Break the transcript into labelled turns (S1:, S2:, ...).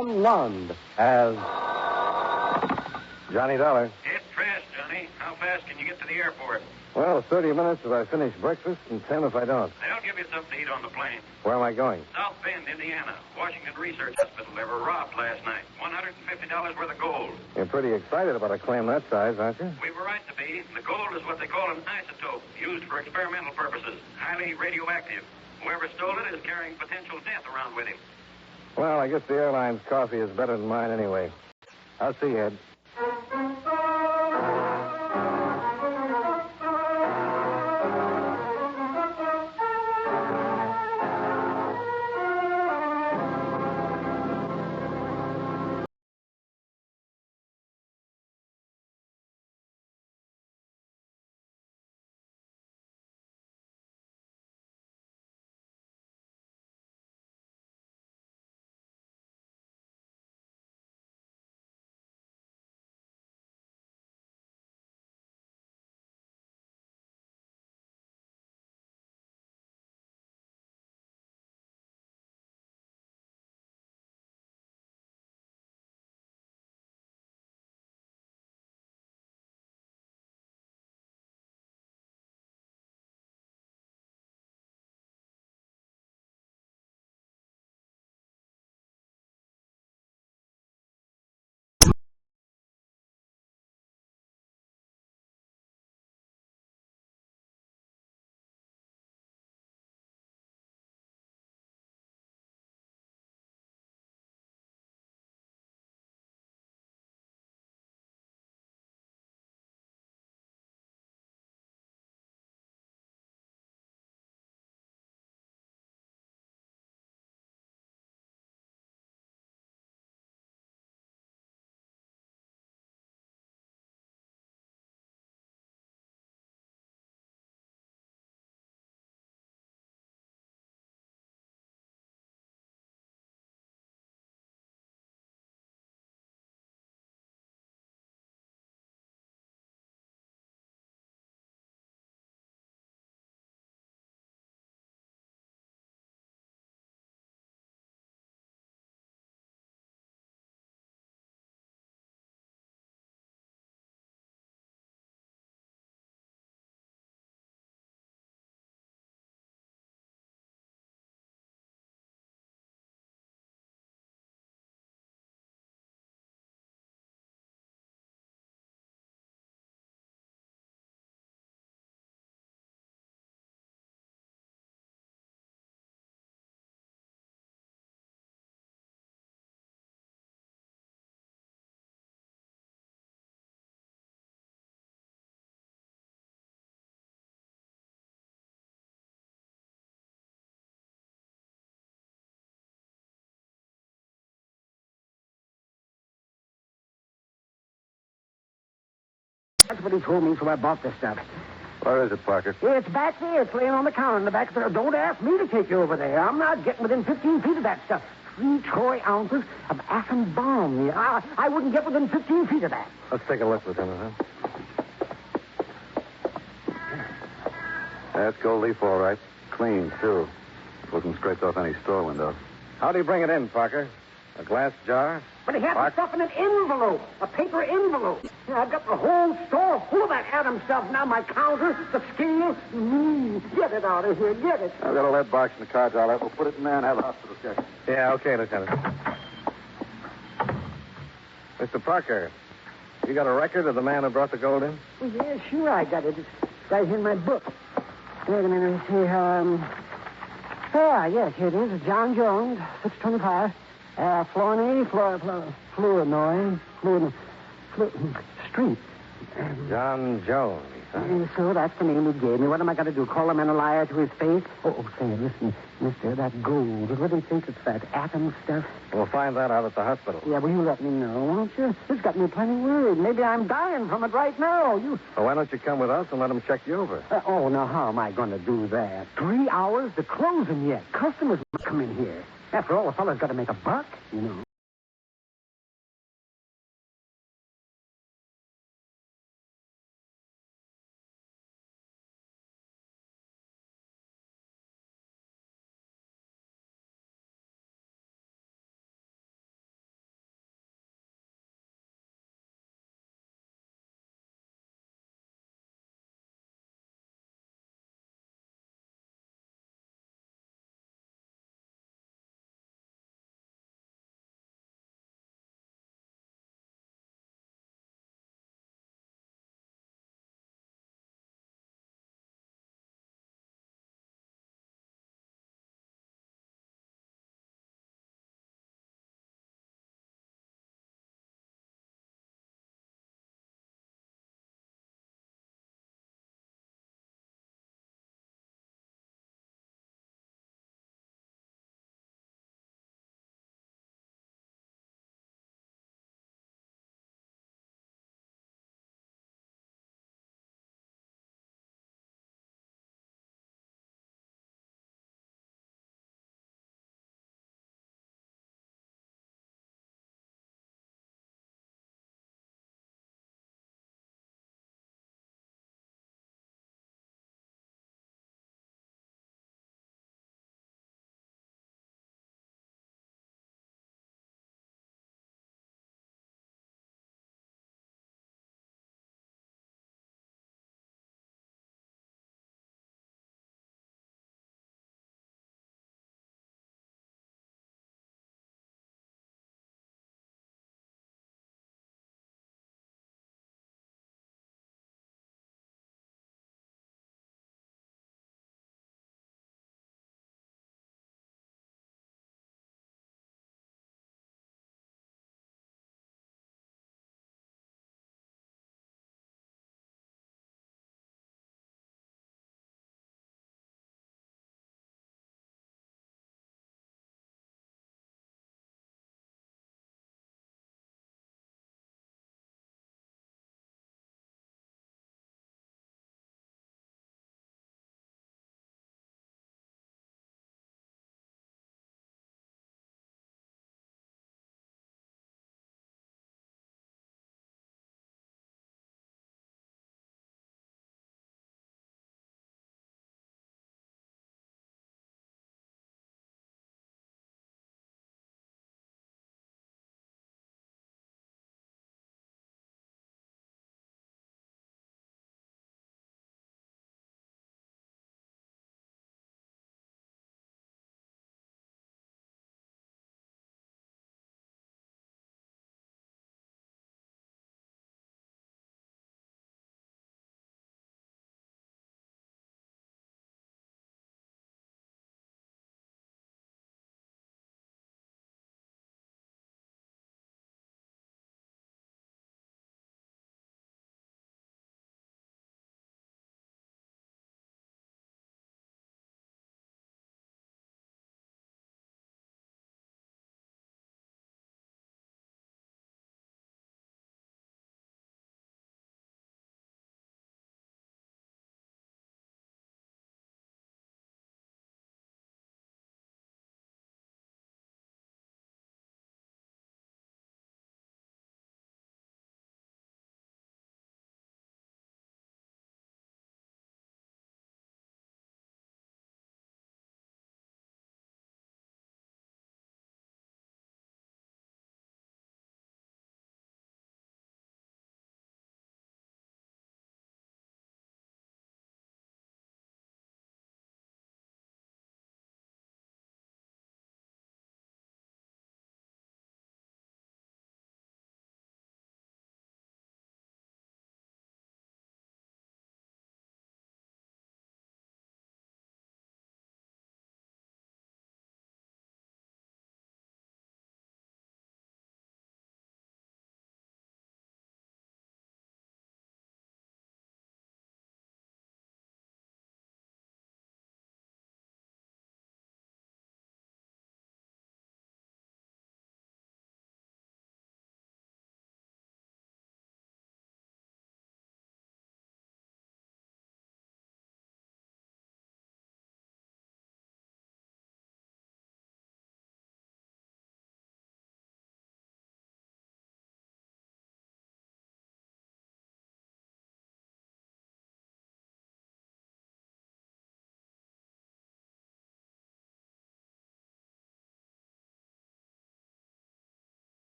S1: Lund as Johnny Dollar.
S2: Get dressed, Johnny. How fast can you get to the airport?
S1: Well, 30 minutes if I finish breakfast and 10 if I don't.
S2: They'll give you something to eat on the plane.
S1: Where am I going?
S2: South Bend, Indiana. Washington Research Hospital. They were robbed last night. $150 worth of gold.
S1: You're pretty excited about a claim that size, aren't you?
S2: We were right to be. The gold is what they call an isotope, used for experimental purposes. Highly radioactive. Whoever stole it is carrying potential death around with him.
S1: Well, I guess the airline's coffee is better than mine anyway. I'll see you, Ed.
S3: That's what he told me, so I bought this stuff.
S1: Where is it, Parker?
S3: It's back there. It's laying on the counter in the back there. Don't ask me to take you over there. I'm not getting within 15 feet of that stuff. 3 troy ounces of atom bomb. I wouldn't get within 15 feet of that.
S1: Let's take a look, Lieutenant, huh? That's gold leaf, all right. Clean, too. It wasn't scraped off any store window. How'd he bring it in, Parker? A glass jar?
S3: But he had the stuff in an envelope, a paper envelope. I've got the whole store full of that atom stuff. Now my counter, the scale. Get it out of here. Get it.
S1: I've got a lead box in the cards outlet. We'll put it in there and have a hospital check. Yeah, okay, Lieutenant. Mr. Parker, you got a record of the man who brought the gold in?
S3: Well, yeah, sure I got it. It's right here in my book. Wait a minute. Let's see. Yes, here it is. John Jones, 625. Flournoy, Street.
S1: John Jones, huh?
S3: So that's the name he gave me. What am I going to do? Call him a liar to his face? Say, listen, mister, that gold. What do you think it's that atom stuff?
S1: We'll find that out at the hospital.
S3: Yeah, will you let me know, won't you? It's got me plenty worried. Maybe I'm dying from it right now.
S1: Well, why don't you come with us and let them check you over?
S3: Now, how am I going to do that? 3 hours to closing yet. Customers come in here. After all, a fellow's got to make a buck, you know.